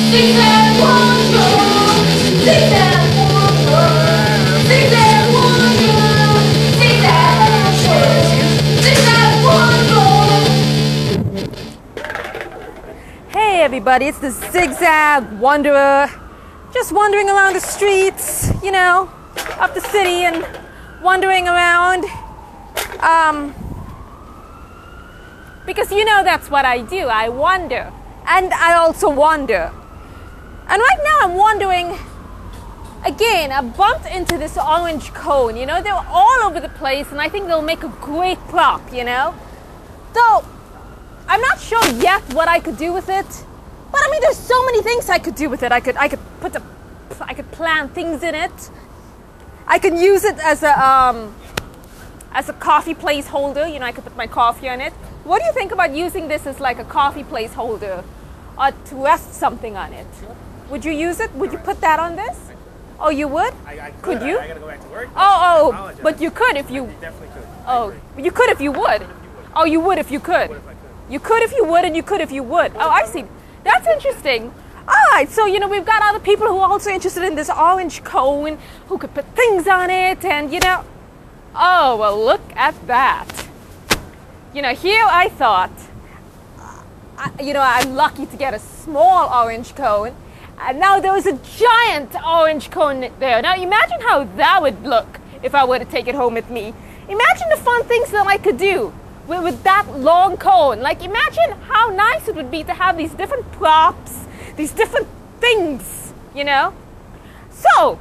Zig Zag Wanderer, Zig Zag Wanderer, Zig Zag Wanderer, Zig Zag Wanderer. Hey everybody, it's the Zig Zag Wanderer. Just wandering around the streets, you know, of the city and wandering around. Because you know that's what I do. I wander. And I also wander. And right now I'm wondering, again, I bumped into this orange cone, you know, they're all over the place and I think they'll make a great prop, you know. Though, I'm not sure yet what I could do with it. But I mean, there's so many things I could do with it. I could plant things in it. I could use it as a coffee placeholder, you know, I could put my coffee on it. What do you think about using this as like a coffee placeholder or to rest something on it? Sure. Would you use it? Would you put that on this? Oh, you would? I could you? I gotta go back to work. Oh, but you could if you... You definitely could. Oh, you could if you would. Oh, you would if you could. You could if you would and you could if you would. Oh, I see. That's interesting. All right, so, you know, we've got other people who are also interested in this orange cone who could put things on it and, you know... Oh, well, look at that. You know, here I thought, you know, I'm lucky to get a small orange cone. And now there was a giant orange cone there. Now, imagine how that would look if I were to take it home with me. Imagine the fun things that I could do with that long cone. Like, imagine how nice it would be to have these different props, these different things, you know? So,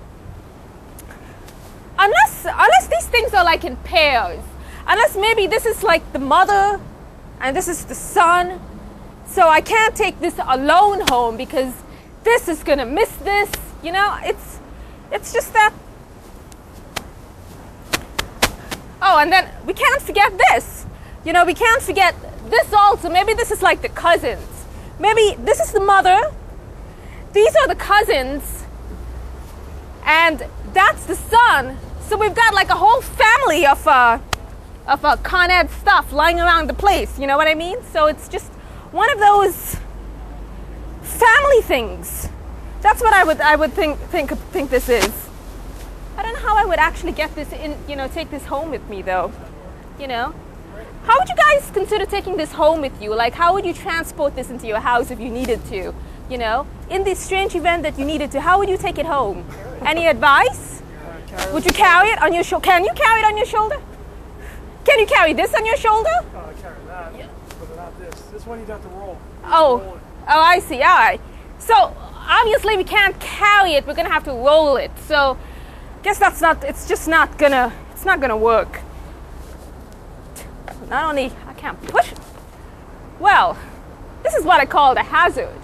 unless these things are like in pairs, unless maybe this is like the mother and this is the son, so I can't take this alone home because this is gonna miss this, you know? It's just that. Oh, and then we can't forget this. You know, we can't forget this also. Maybe this is like the cousins. Maybe this is the mother. These are the cousins. And that's the son. So we've got like a whole family of Con Ed stuff lying around the place. You know what I mean? So it's just one of those family things. That's what I would think this is. I don't know how I would actually get this in, you know, take this home with me though. You know? How would you guys consider taking this home with you? Like, how would you transport this into your house if you needed to? You know, in this strange event that you needed to, how would you take it home? Any advice? Would you carry it on your shoulder? Can you carry it on your shoulder? Can you carry this on your shoulder? Oh, I carry that, but not this. This one you'd have to roll. Oh, I see. All right. So obviously we can't carry it. We're gonna have to roll it. So I guess that's not. It's just not gonna. It's not gonna work. Not only I can't push it. Well, this is what I call the hazard.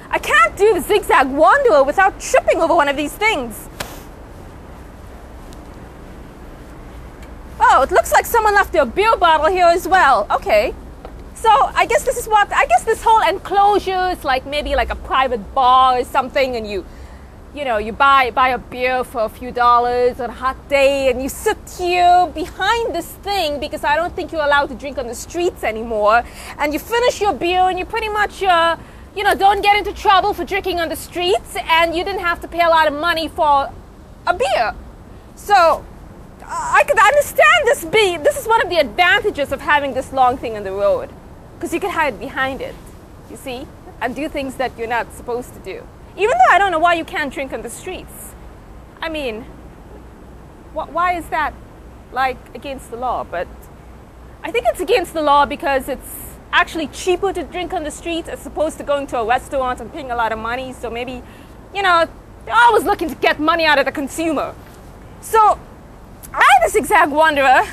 I can't do the Zig Zag Wanderer without tripping over one of these things. Oh, it looks like someone left their beer bottle here as well. Okay. So I guess this is what, I guess this whole enclosure is like maybe like a private bar or something, and you know, you buy a beer for a few dollars on a hot day and you sit here behind this thing because I don't think you're allowed to drink on the streets anymore, and you finish your beer and you pretty much you know, don't get into trouble for drinking on the streets, and you didn't have to pay a lot of money for a beer. So I could understand this is one of the advantages of having this long thing on the road, because you can hide behind it, you see, and do things that you're not supposed to do. Even though I don't know why you can't drink on the streets. I mean, why is that like against the law? But I think it's against the law because it's actually cheaper to drink on the street as opposed to going to a restaurant and paying a lot of money. So maybe, you know, they're always looking to get money out of the consumer. So I'm the Zig Zag Wanderer.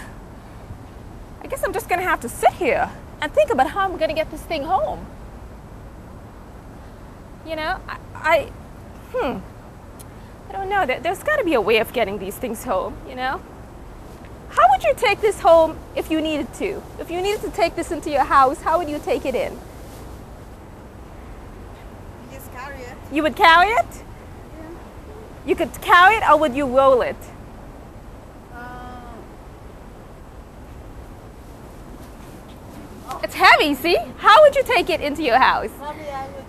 I guess I'm just gonna have to sit here and think about how I'm gonna get this thing home. You know, I don't know. There's got to be a way of getting these things home, you know? How would you take this home if you needed to? If you needed to take this into your house, how would you take it in? You just carry it. You would carry it? Yeah. You could carry it, or would you roll it? It's heavy, see? How would you take it into your house? Probably I would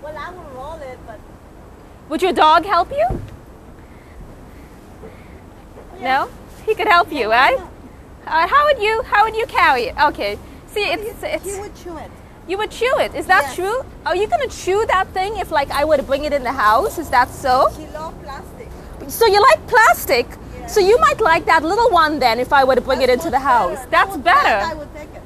Well, I will roll it, but Would your dog help you? No? He could help you, right? How would you carry it? Okay. See, it's he would chew it. you would chew it. Is that Yes. true? Are you gonna chew that thing if like I were to bring it in the house? Is that so? He loves plastic. So you like plastic? Yeah. So you might like that little one then if I were to bring it That's into the much house. better. That's I better. would take it.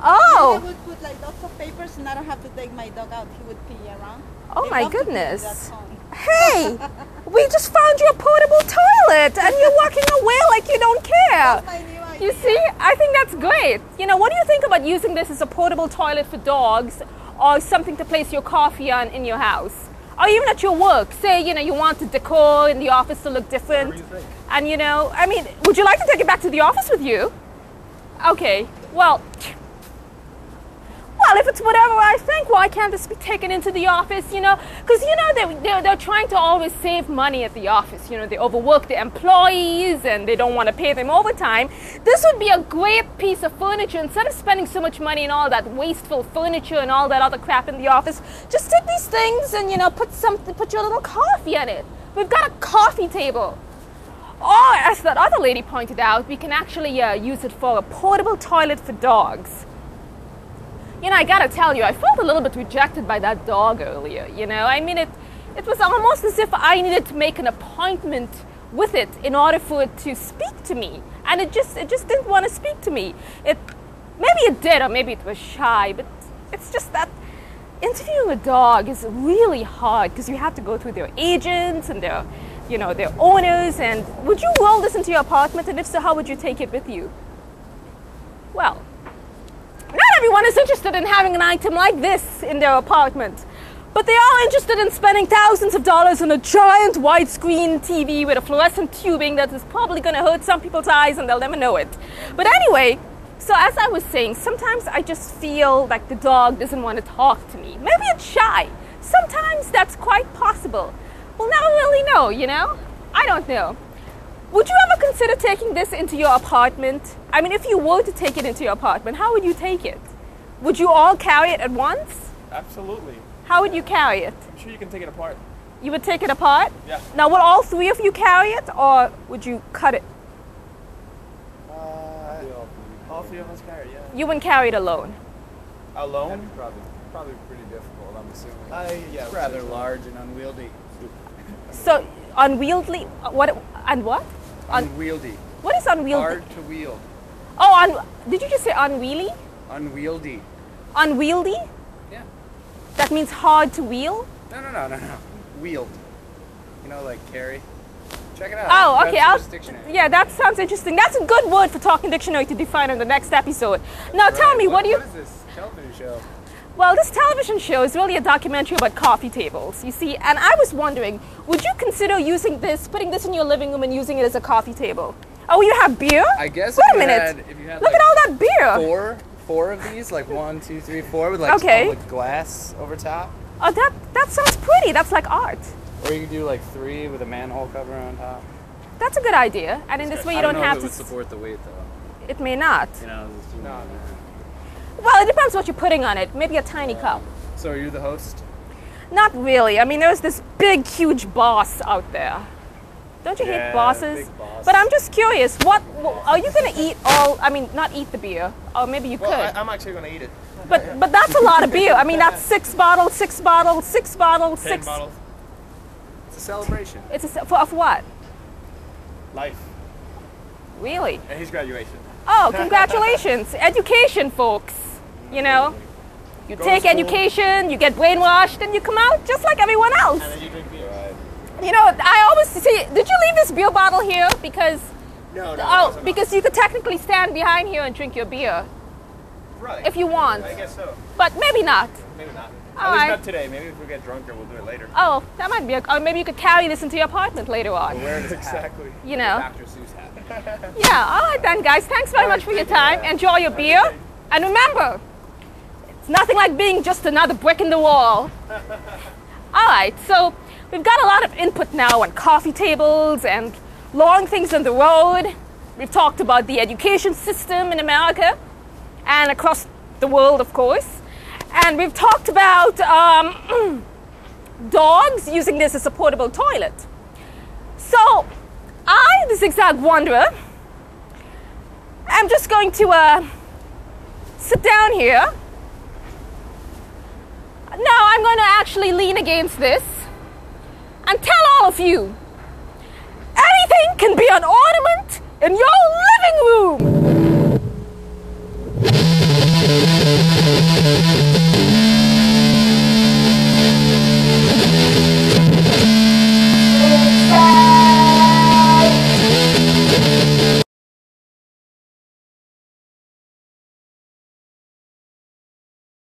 Oh. He would put like lots of papers, and I don't have to take my dog out. He would pee around. Oh They my love to pee in goodness. that pond. Hey, we just found you a portable toilet and you're walking away like you don't care. That's my new idea. You see, I think that's great. You know, what do you think about using this as a portable toilet for dogs or something to place your coffee on in your house? Or even at your work, say, you know, you want the decor in the office to look different. Whatever you think. And you know, I mean, would you like to take it back to the office with you? Okay, well, if it's whatever I think, why can't this be taken into the office, you know? Because, you know, they're trying to always save money at the office. You know, they overwork the employees and they don't want to pay them overtime. This would be a great piece of furniture. Instead of spending so much money on all that wasteful furniture and all that other crap in the office, just take these things and, you know, put your little coffee on it. We've got a coffee table. Or, as that other lady pointed out, we can actually use it for a portable toilet for dogs. You know, I gotta tell you, I felt a little bit rejected by that dog earlier, you know. I mean, it was almost as if I needed to make an appointment with it in order for it to speak to me. And it just didn't want to speak to me. Maybe it did, or maybe it was shy, but it's just that interviewing a dog is really hard because you have to go through their agents and their owners. And would you roll this into your apartment? And if so, how would you take it with you? Well, not everyone is interested in having an item like this in their apartment, but they are interested in spending thousands of dollars on a giant widescreen TV with a fluorescent tubing that is probably going to hurt some people's eyes and they'll never know it. But anyway, so as I was saying, sometimes I just feel like the dog doesn't want to talk to me. Maybe it's shy. Sometimes that's quite possible. We'll never really know, you know? I don't know. Would you ever consider taking this into your apartment? I mean, if you were to take it into your apartment, how would you take it? Would you all carry it at once? Absolutely. How would you carry it? I'm sure you can take it apart. You would take it apart? Yeah. Now, would all three of you carry it, or would you cut it? All three of us carry, yeah. You wouldn't carry it alone. Alone? Probably pretty difficult, I'm assuming. It's rather large and unwieldy. So, unwieldy, what? Unwieldy. What is unwieldy? Hard to wield. Oh, did you just say unwieldy? Unwieldy. Unwieldy? Yeah. That means hard to wheel? No. Wield. You know, like carry. Check it out. Oh, okay. Webster's Dictionary. Yeah, that sounds interesting. That's a good word for Talking Dictionary to define in the next episode. Now, tell me, what do you... What is this television show? Well, this television show is really a documentary about coffee tables, you see. And I was wondering, would you consider using this, putting this in your living room and using it as a coffee table? Oh, you have beer? I guess Wait if a you minute. if you had Look like at all that beer. four of these, like 1, 2, 3, 4, with like Okay. some with glass over top. Oh, that sounds pretty. That's like art. Or you could do like 3 with a manhole cover on top. That's a good idea. And in this way, you don't have to... support the weight though. It may not. You know, No. Well, it depends what you're putting on it. Maybe a tiny cup. So are you the host? Not really. I mean, there's this big, huge boss out there. Don't you hate Yeah, bosses? big boss. But I'm just curious. What are you going to eat all? I mean, not eat the beer. Or maybe you could. I'm actually going to eat it. But that's a lot of beer. I mean, that's 6 bottles, 6 bottles, 6 bottles, 10 6. bottles. It's a celebration. It's of what? Life. Really? And his graduation. Oh, congratulations, education, folks. You know, you Go to take school. education, you get brainwashed, and you come out just like everyone else. And then you drink beer. Right. You know, I always see. Did you leave this beer bottle here because? No, Oh, because you could technically stand behind here and drink your beer Right. if you want, I guess so. but maybe not. Maybe not. All At least right. not today. Maybe if we get drunker, we'll do it later. Oh, that might be. Or maybe you could carry this into your apartment later on. Where does Exactly. You know. Dr. Seuss hat? Yeah. All right then, guys. Thanks very much for your time. Enjoy your beer, and remember, it's nothing like being just another brick in the wall. All right. So we've got a lot of input now on coffee tables and long things on the road. We've talked about the education system in America and across the world, of course. And we've talked about dogs using this as a portable toilet. So I, the Zig Zag Wanderer, am just going to sit down here. Now I'm going to actually lean against this and tell all of you, anything can be an